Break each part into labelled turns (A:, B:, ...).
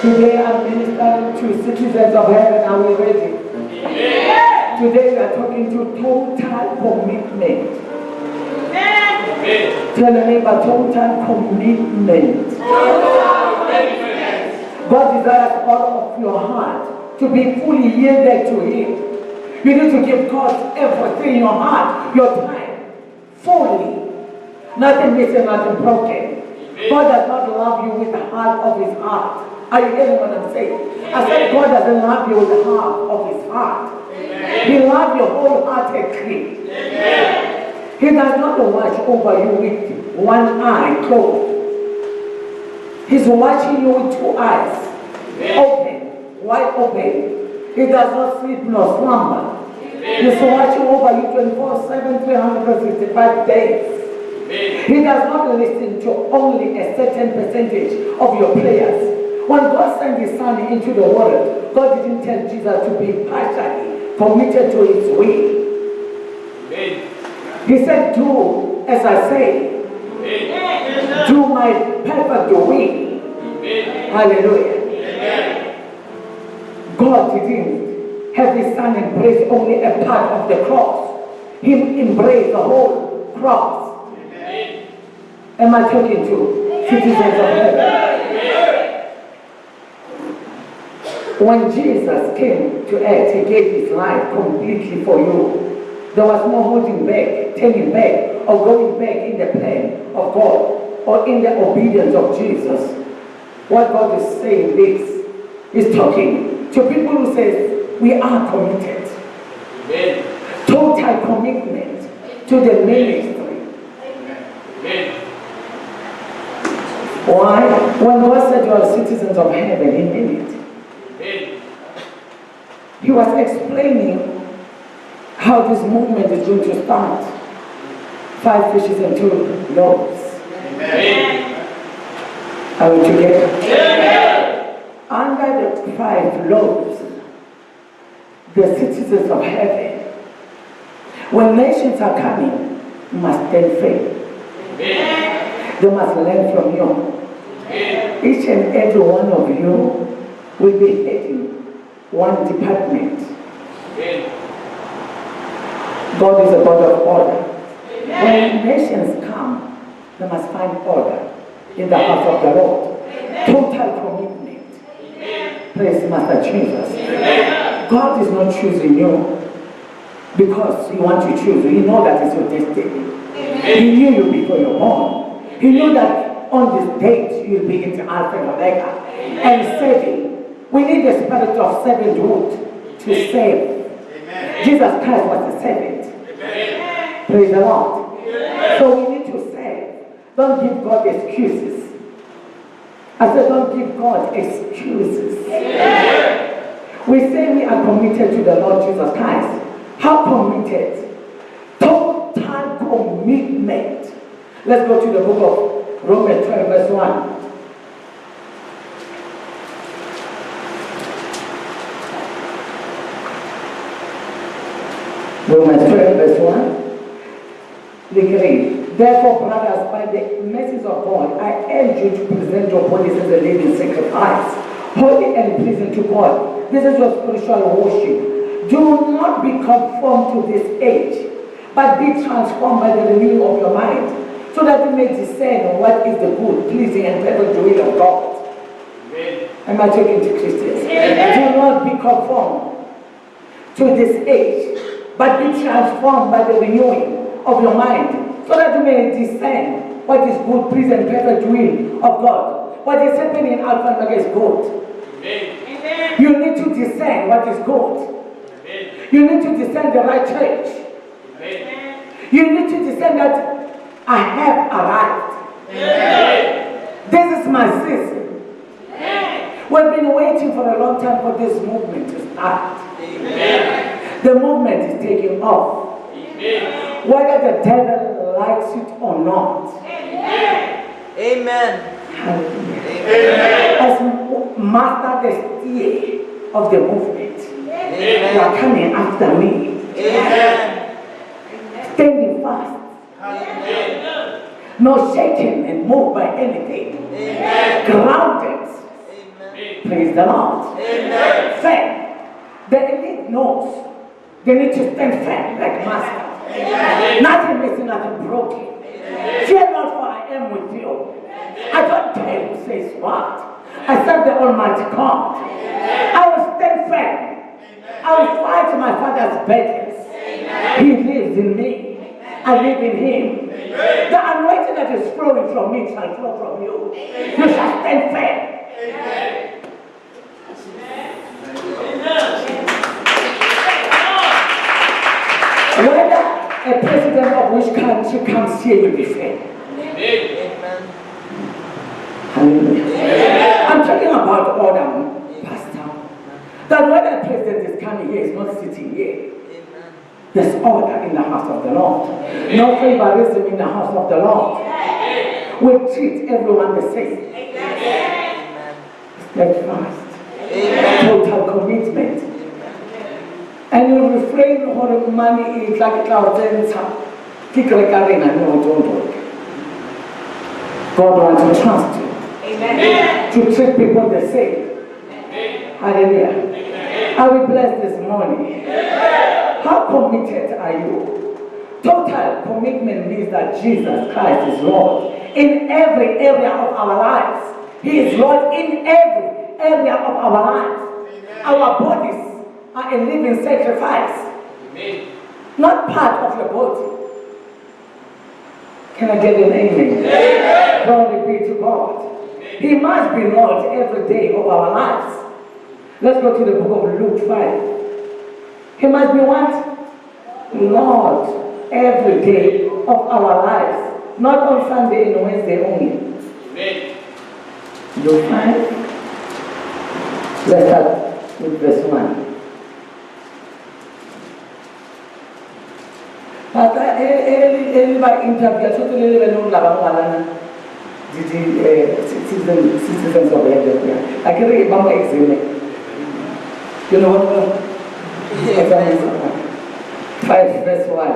A: Today I'm ministering to citizens of heaven. Are we ready? Amen. Today we are talking to total commitment. Amen. Tell the neighbor, total commitment. God desires all of your heart to be fully yielded to Him. You need to give God everything in your heart, your time, fully. Nothing missing, nothing broken. God does not love you with the heart of His heart. Are you hearing what I'm saying? I said God doesn't love you with the heart of His heart. He loves you wholeheartedly. He does not watch over you with one eye closed. He's watching you with two eyes open, wide open. He does not sleep nor slumber. He's watching over you 24/7, 365 days. He does not listen to only a certain percentage of your prayers. When God sent His Son into the world, God didn't tell Jesus to be partially committed to His will. He said, do as I say. Do my perfect will. Hallelujah. God didn't have His Son embrace only a part of the cross. He embraced the whole cross. Am I talking to citizens of heaven? When Jesus came to earth, He gave His life completely for you. There was no holding back, turning back, or going back in the plan of God, or in the obedience of Jesus. What God is saying this, is talking to people who say, we are committed. Amen. Total commitment to the ministry. Amen. Why? When God said you are citizens of heaven, He meant it. Amen. He was explaining how this movement is going to start. 5 fishes and 2 loaves. Amen. Are we together? Amen. Under the 5 loaves, the citizens of heaven, when nations are coming, you must stand firm. They must learn from you. Amen. Each and every one of you will be heading one department. Amen. God is a God of order. Amen. When nations come, they must find order in the house of the Lord. Amen. Total commitment. Amen. Praise Master Jesus. Amen. God is not choosing you because He wants to choose you. He knows that it's your destiny. Amen. He knew you before you were born. He knew that on this date you'll be into Alpha and Omega and saving. We need the spirit of servanthood to save. Amen. Jesus Christ was the servant. Amen. Praise the Lord. Amen. So we need to save. Don't give God excuses. I said, don't give God excuses. Amen. We say we are committed to the Lord Jesus Christ. How committed? Total commitment. Let's go to the book of Romans 12, verse 1. Romans 12, verse 1. We read, therefore, brothers, by the mercies of God, I urge you to present your bodies as a living sacrifice, holy and pleasing to God. This is your spiritual worship. Do not be conformed to this age, but be transformed by the renewing of your mind, so that you may discern what is the good, pleasing, and perfect will of God. Amen. Am I talking to Christians? Amen. Do not be conformed to this age, but be transformed by the renewing of your mind, so that you may discern what is good, pleasing, and perfect will of God. What is happening in Alpha and Omega is good. Amen. You need to discern what is good. Amen. You need to discern the right church. Amen. You need to discern that I have arrived. Amen. This is my season. Amen. We've been waiting for a long time for this movement to start. Amen. The movement is taking off. Amen. Whether the devil likes it or not. Amen. Amen. Hallelujah. Amen. As master the steer of the movement. Amen. You are coming after me. Amen. Standing fast. Amen. Not shaken and moved by anything. Amen. Grounded. Amen. Praise the Lord.
B: Amen.
A: Firm. The elite knows they need to stand firm like master.
B: Amen.
A: Nothing missing, nothing broken.
B: Amen.
A: Fear not, for I am with you. I don't care who says what. I serve the Almighty God. I will stand firm. I will fight my Father's battles. He lives in me. I live in Him. The anointing that is flowing from me shall flow from you. You shall stand firm. Whether a president of which country comes here, you'll be fair. Hallelujah. I'm talking about order, Pastor. That when a president is coming here, he's not sitting here. There's order in the house of the Lord. No favoritism in the house of the Lord. We treat everyone the same. Steadfast. Total commitment. And you refrain from money is like a cloud. God wants to trust you. Amen. To treat people the same. Amen. Hallelujah. Are we blessed this morning? Amen. How committed are you? Total commitment means that Jesus Christ is Lord in every area of our lives. He is Lord in every area of our lives. Amen. Our bodies are a living sacrifice. Amen. Not part of your body. Can I get an amen? Amen. Glory be to God. He must be Lord every day of our lives. Let's go to the book of Luke 5. He must be what? Lord every day of our lives. Not on Sunday and Wednesday only. Amen. Luke 5. Let's start with verse 1. But by interview, citizens of Mayville. I can read one exam. You know what? 5 verse 1.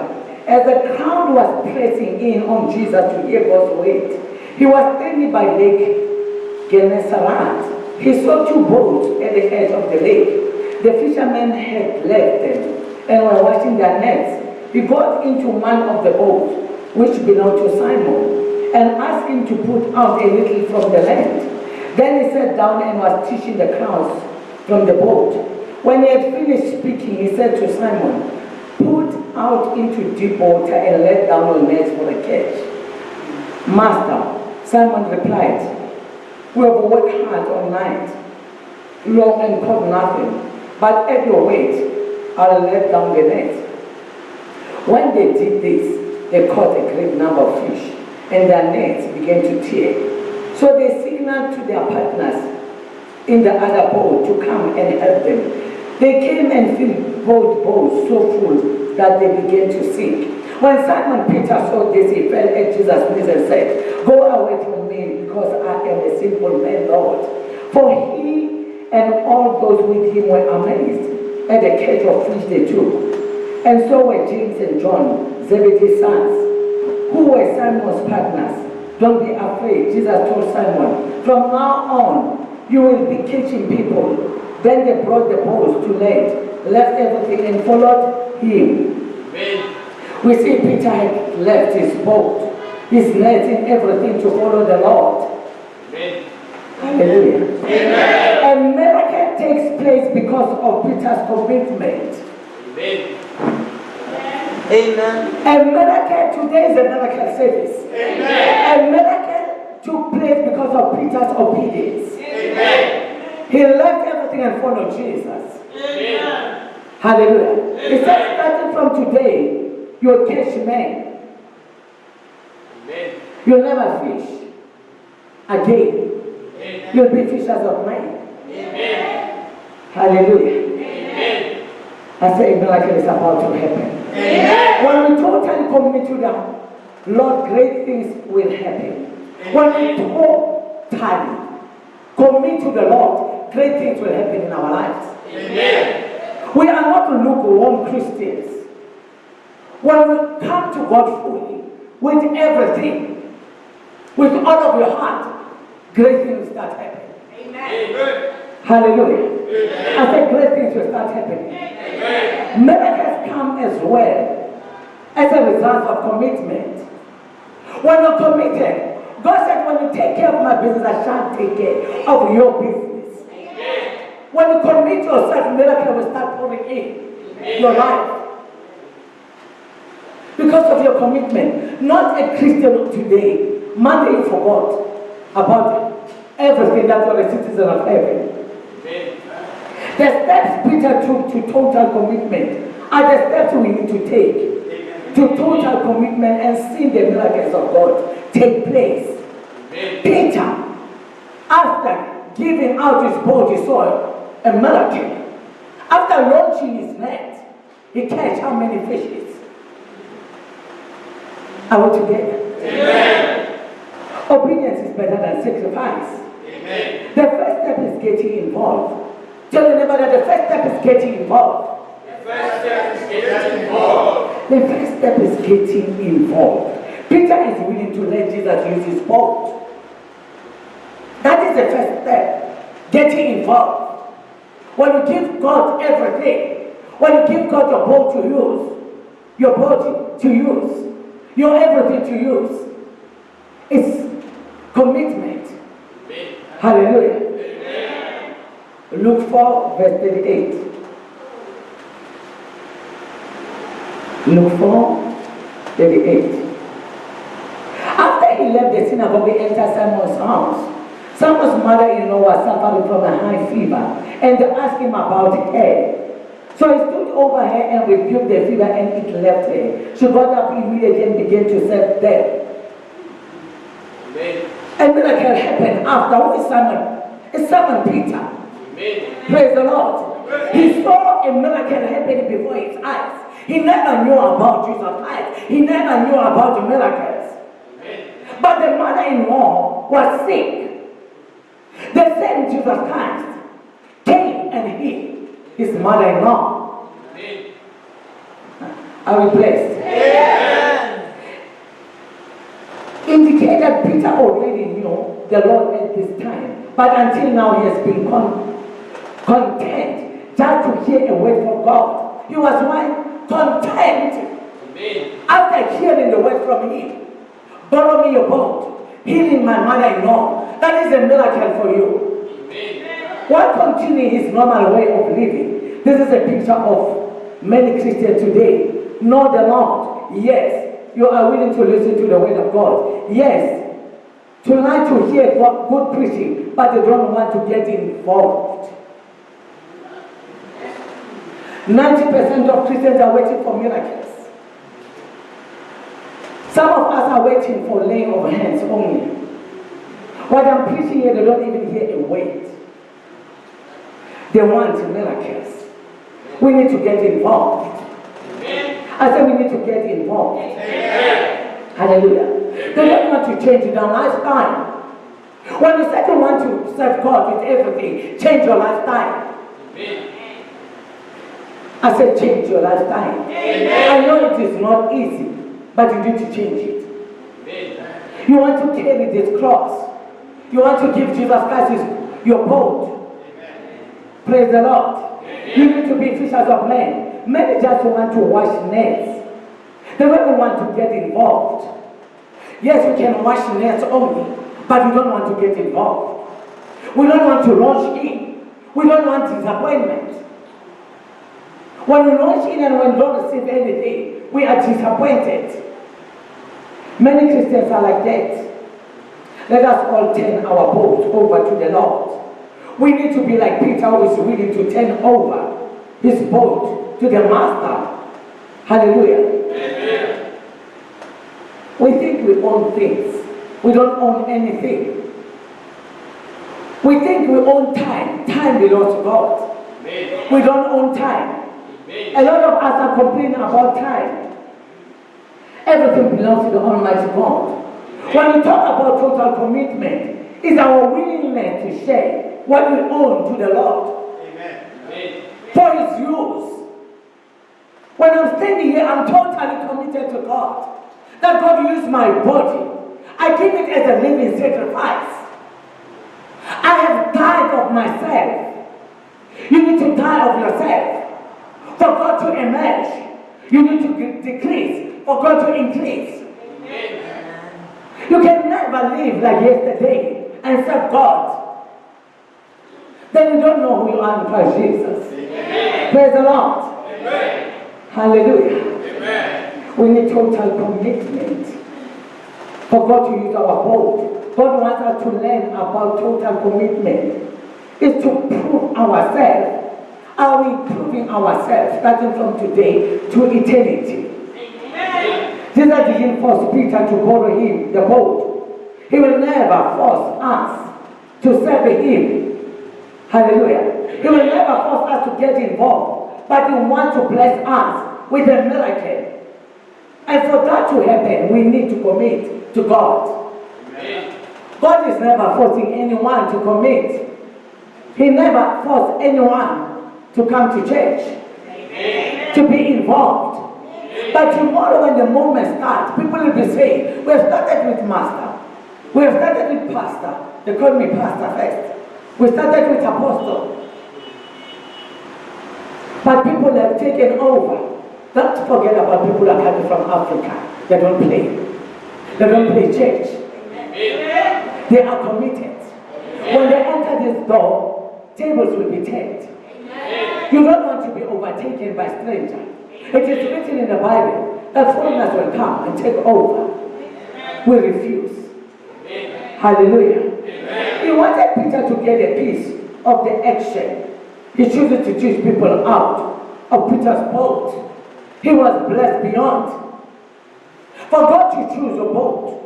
A: As the crowd was pressing in on Jesus to hear God's word, he was standing by Lake Gennesaret. He saw 2 boats at the edge of the lake. The fishermen had left them and were washing their nets. He got into one of the boats, which belonged to Simon, and asked him to put out a little from the land. Then he sat down and was teaching the crowds from the boat. When he had finished speaking, he said to Simon, "Put out into deep water and let down your nets for a catch." "Master," Simon replied, "we have worked hard all night long and caught nothing, but at your word, I'll let down the net." When they did this, they caught a great number of fish, and their nets began to tear. So they signaled to their partners in the other boat to come and help them. They came and filled both boats so full that they began to sink. When Simon Peter saw this, he fell at Jesus' knees and said, "Go away from me, because I am a sinful man, Lord." For he and all those with him were amazed at the catch of fish they took. And so were James and John, Zebedee's sons, who were Simon's partners. "Don't be afraid," Jesus told Simon. "From now on, you will be catching people." Then they brought the boats to land, left everything and followed him. Amen. We see Peter had left his boat, his net and everything to follow the Lord. Amen. Hallelujah. Amen. A miracle takes place because of Peter's commitment. Amen.
B: Amen.
A: A miracle today is a miracle service. Amen. A miracle took place because of Peter's obedience. Amen. He left everything and followed Jesus. Amen. Hallelujah. Amen. He said, starting from today, you'll catch men. Amen. You'll never fish again. Amen. You'll be fishers of men. Amen. Hallelujah. Amen. I say a miracle is about to happen. Amen. When we totally commit to the Lord, great things will happen. Amen. When we totally commit to the Lord, great things will happen in our lives. Amen. We are not lukewarm Christians. When we come to God fully, with everything, with all of your heart, great things start happening. Amen. Hallelujah. I said great things will start happening. Miracles come as well as a result of commitment. When you're committed, God said, when you take care of my business, I shall take care of your business. When you commit yourself, miracle will start pouring in your life. Because of your commitment. Not a Christian today. Monday you forgot about everything that you're a citizen of heaven. The steps Peter took to total commitment are the steps we need to take to total commitment and see the miracles of God take place. Peter, after giving out his boat, he saw a miracle. After launching his net, he catch how many fishes? Are we together?
B: Amen.
A: Obedience is better than sacrifice.
B: Amen.
A: The first step is getting involved. Tell your neighbor that the first step is getting involved.
B: The first step is getting involved.
A: The first step is getting involved. Peter is willing to let Jesus use his boat. That is the first step. Getting involved. When you give God everything, when you give God your boat to use, your body to use, your everything to use, it's commitment.
B: Amen.
A: Hallelujah.
B: Amen.
A: Luke 4, verse 38. Luke 4, 38. After he left the synagogue, he entered Simon's house. Simon's mother-in-law was suffering from a high fever, and they asked him about her. So he stood over her and rebuked the fever, and it left her. She got up immediately and began to serve them.
B: Amen.
A: A miracle happened after. Who is Simon? It's Simon Peter.
B: Amen.
A: Praise the Lord. He saw a miracle happening before his eyes. He never knew about Jesus Christ. He never knew about the miracles.
B: Amen.
A: But the mother-in-law was sick. The same Jesus Christ came and healed his mother-in-law.
B: Amen.
A: Are we blessed?
B: Amen.
A: Indicated Peter already knew the Lord at this time. But until now he has been content just to hear a word from God. He was content.
B: Amen.
A: After hearing the word from him, borrow me your boat, healing my mother-in-law. That is a miracle for you.
B: Amen.
A: Why continue his normal way of living? This is a picture of many Christians today. Know the Lord. Yes, you are willing to listen to the word of God. Yes, to like to hear good preaching, but you don't want to get involved. 90% of Christians are waiting for miracles. Some of us are waiting for laying of hands only. What I'm preaching here, they don't even hear a word. They want miracles. We need to get involved.
B: Amen.
A: I said we need to get involved.
B: Amen.
A: Hallelujah. They don't want to change their lifestyle. When you say you want to serve God with everything, change your lifestyle.
B: Amen.
A: I said change your lifestyle.
B: Amen.
A: I know it is not easy, but you need to change it.
B: Amen.
A: You want to carry this cross. You want to give Jesus Christ your boat.
B: Amen.
A: Praise the Lord.
B: Amen.
A: You need to be fishers of men. Many just want to wash nets. They don't want to get involved. Yes, we can wash nets only, but we don't want to get involved. We don't want to launch in. We don't want disappointment. When we launch in and when we don't receive anything, we are disappointed. Many Christians are like that. Let us all turn our boats over to the Lord. We need to be like Peter, who is willing to turn over his boat to the Master. Hallelujah.
B: Amen.
A: We think we own things. We don't own anything. We think we own time. Time belongs to God.
B: Amen.
A: We don't own time. A lot of us are complaining about time. Everything belongs to the Almighty God. When we talk about total commitment, it's our willingness to share what we own to the Lord.
B: Amen.
A: For His use. When I'm standing here, I'm totally committed to God. That God use my body. I give it as a living sacrifice. I have died of myself. increase. You can never live like yesterday and serve God. Then you don't know who you are in Christ Jesus. Praise the Lord. Hallelujah. We need total commitment for God to use our boat. God wants us to learn about total commitment. It's to prove ourselves. Are we proving ourselves starting from today to eternity? Jesus didn't force Peter to borrow him the boat. He will never force us to serve him. Hallelujah. He will never force us to get involved, but he wants to bless us with a miracle. And for that to happen, we need to commit to God. Amen. God is never forcing anyone to commit. He never forced anyone to come to church, Amen. To be involved. Amen. But tomorrow when the moment starts, people will be saying, we have started with Master. We have started with Pastor. They call me Pastor first. We started with Apostle. But people have taken over. Don't forget about people who are coming from Africa. They don't play. They don't play church. Amen. They are committed. Amen. When they enter this door, tables will be turned. Amen. You don't want to be overtaken by strangers. It is written in the Bible that foreigners will come and take over. Amen. We refuse. Amen. Hallelujah. Amen. He wanted Peter to get a piece of the action. He chooses to teach people out of Peter's boat. He was blessed beyond. For God to choose a boat,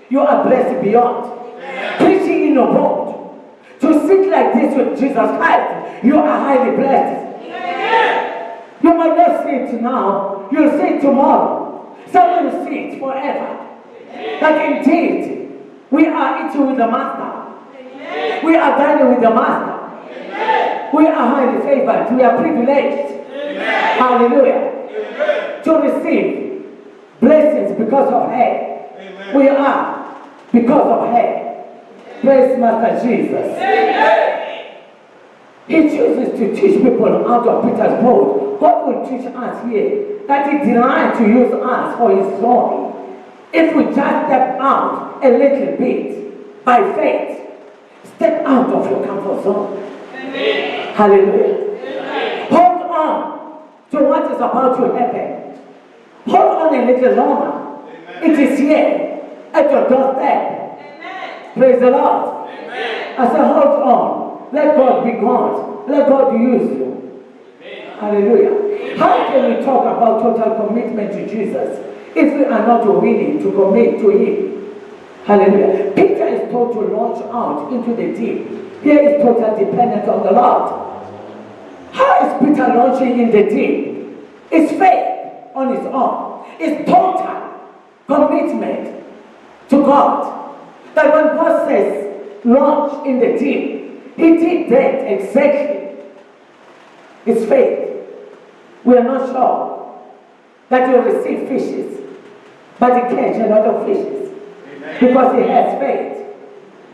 A: you are blessed beyond. Amen. Preaching in a boat, to sit like this with Jesus Christ, you are highly blessed. Amen. You might not see it now, you'll see it tomorrow. Someone will see it forever. Amen. That indeed, we are eating with the Master. Amen. We are dining with the Master. Amen. We are highly favored. We are privileged. Amen. Hallelujah. Amen. To receive blessings because of her. Amen. We are because of her. Praise Master Jesus. Amen. He chooses to teach people out of Peter's boat. God will teach us here that he delights to use us for his glory. If we just step out a little bit by faith, step out of your comfort zone. Amen. Hallelujah. Amen. Hold on to what is about to happen. Hold on a little longer. Amen. It is here at your doorstep. Amen. Praise the Lord. Amen. I said, hold on. Let God be God. Let God use you. Amen. Hallelujah. Amen. How can we talk about total commitment to Jesus if we are not willing to commit to him? Hallelujah. Peter is told to launch out into the deep. Here is total dependence on the Lord. How is Peter launching in the deep? It's faith on his own. It's total commitment to God. That when God says launch in the deep, he did that exactly. It's faith. We are not sure that you will receive fishes, but he catch a lot of fishes. Amen. Because he has faith.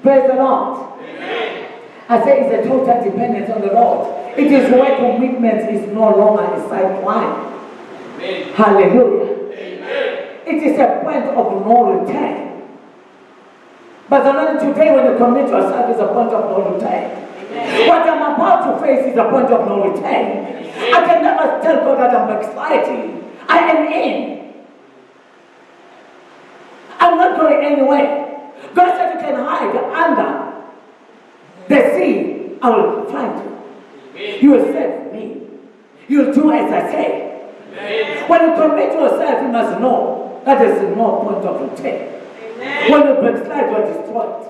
A: Praise the Lord. Amen. I say it's a total dependence on the Lord. It is where commitment is no longer a sideline. Hallelujah. Amen. It is a point of no return. But only today when you commit yourself is a point of no return. Amen. What I'm about to face is a point of no return. Amen. I can never tell God that I'm backsliding. I am in. I'm not going anywhere. God said you can hide under the sea. I will find you. You will save me. You will do as I say. Amen. When you commit yourself, you must know that there is no point of return. Amen. When you backslide, you are destroyed.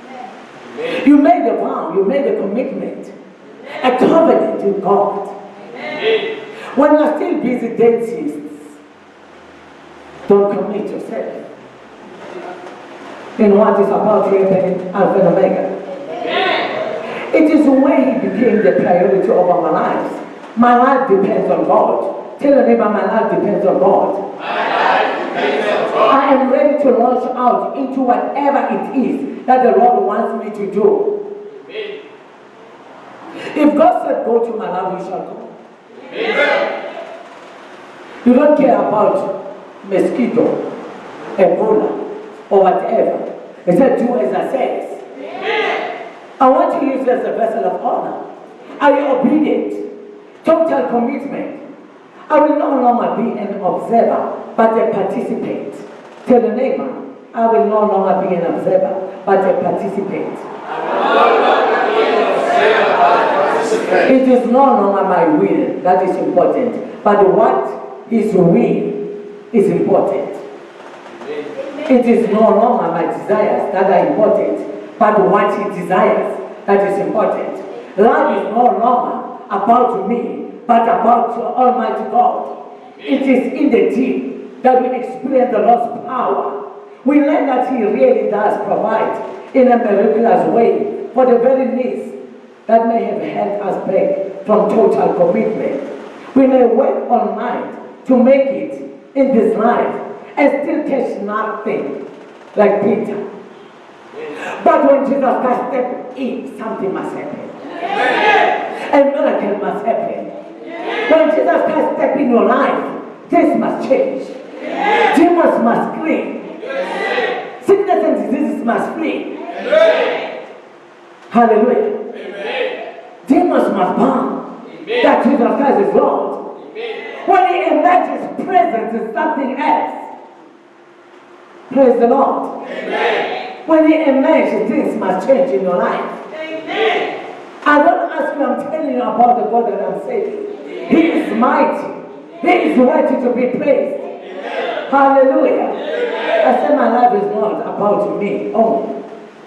A: Amen. You made a vow, you made a commitment, a covenant with God. Amen. When you are still busy dating, don't commit yourself in what is about to happen in Alpha and Omega. It is when he became the priority over my life. My life depends on God. Tell your neighbor, my life depends on God. My life depends on God. I am ready to launch out into whatever it is that the Lord wants me to do. Amen. If God said go to my life, you shall go. Amen. You don't care about mosquito, Ebola, or whatever. He said, do as I say. I want to use you as a vessel of honor. Are you obedient? Total commitment. I will no longer be an observer, but a participant. Tell the neighbor, I will no longer be an observer, but a participant. It is no longer my will that is important, but what His will is important. It is no longer my desires that are important, but what He desires that is important. Life is no longer about me, but about Almighty God. It is in the deep that we experience the Lord's power. We learn that He really does provide in a miraculous way for the very needs that may have held us back from total commitment. We may work all night to make it in this life and still catch nothing, like Peter. But when Jesus Christ stepped in, something must happen. A miracle must happen. When Jesus Christ stepped in your life, this must change. Demons must flee. Sickness and diseases must flee. Hallelujah. Demons must bow. That Jesus Christ is Lord. When He emerges, presence is something else. Praise the Lord. When He emerges, things must change in your life. I don't ask you, I'm telling you about the God that I'm saving. He is mighty. He is worthy to be praised. Hallelujah. I say my life is not about me only.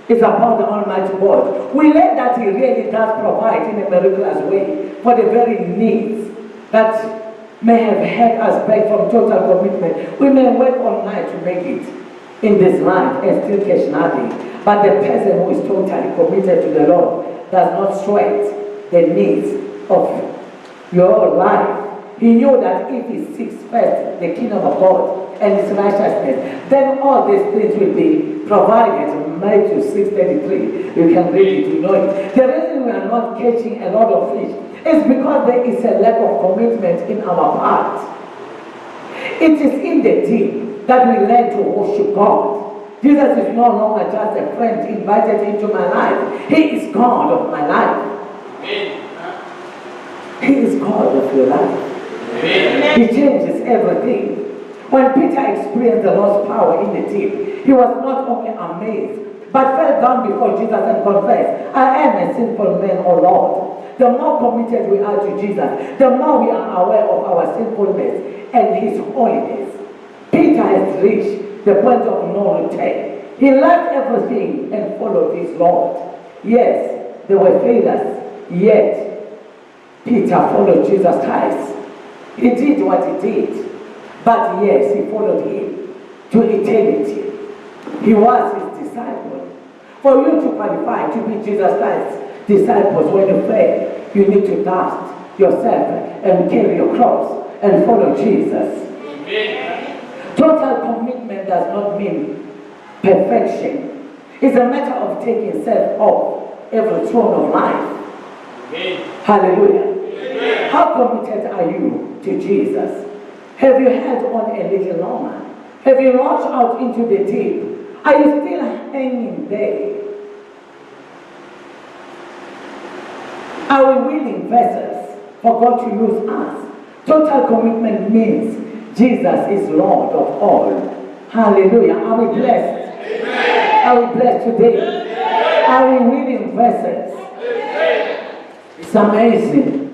A: It's about the Almighty God. We learn that He really does provide in a miraculous way for the very needs that may have held us back from total commitment. We may work all night to make it in this life and still catch nothing. But the person who is totally committed to the Lord does not sweat the needs of your life. He knew that if he seeks first the kingdom of God and His righteousness, then all these things will be provided. Matthew 6:33. You can read it, you know it. The reason we are not catching a lot of fish is because there is a lack of commitment in our part. It is in the deep that we learn to worship God. Jesus is no longer just a friend invited into my life. He is God of my life. He is God of your life. He changes everything. When Peter experienced the Lord's power in the deep, he was not only amazed, but fell down before Jesus and confessed, I am a sinful man, O Lord. The more committed we are to Jesus, the more we are aware of our sinfulness and His holiness. Peter has reached the point of no return. He left everything and followed his Lord. Yes, there were failures, yet Peter followed Jesus Christ. He did what he did, but yes, he followed Him to eternity. He was His disciple. For you to qualify to be Jesus Christ's disciples, when you fail, you need to dust yourself and carry your cross and follow Jesus. Total commitment does not mean perfection. It's a matter of taking self off every throne of life. Hallelujah. How committed are you to Jesus? Have you held on a little longer? Have you launched out into the deep? Are you still hanging there? Are we willing vessels for God to use us? Total commitment means Jesus is Lord of all. Hallelujah. Are we blessed? Amen. Are we blessed today? Amen. Are we willing vessels? It's amazing.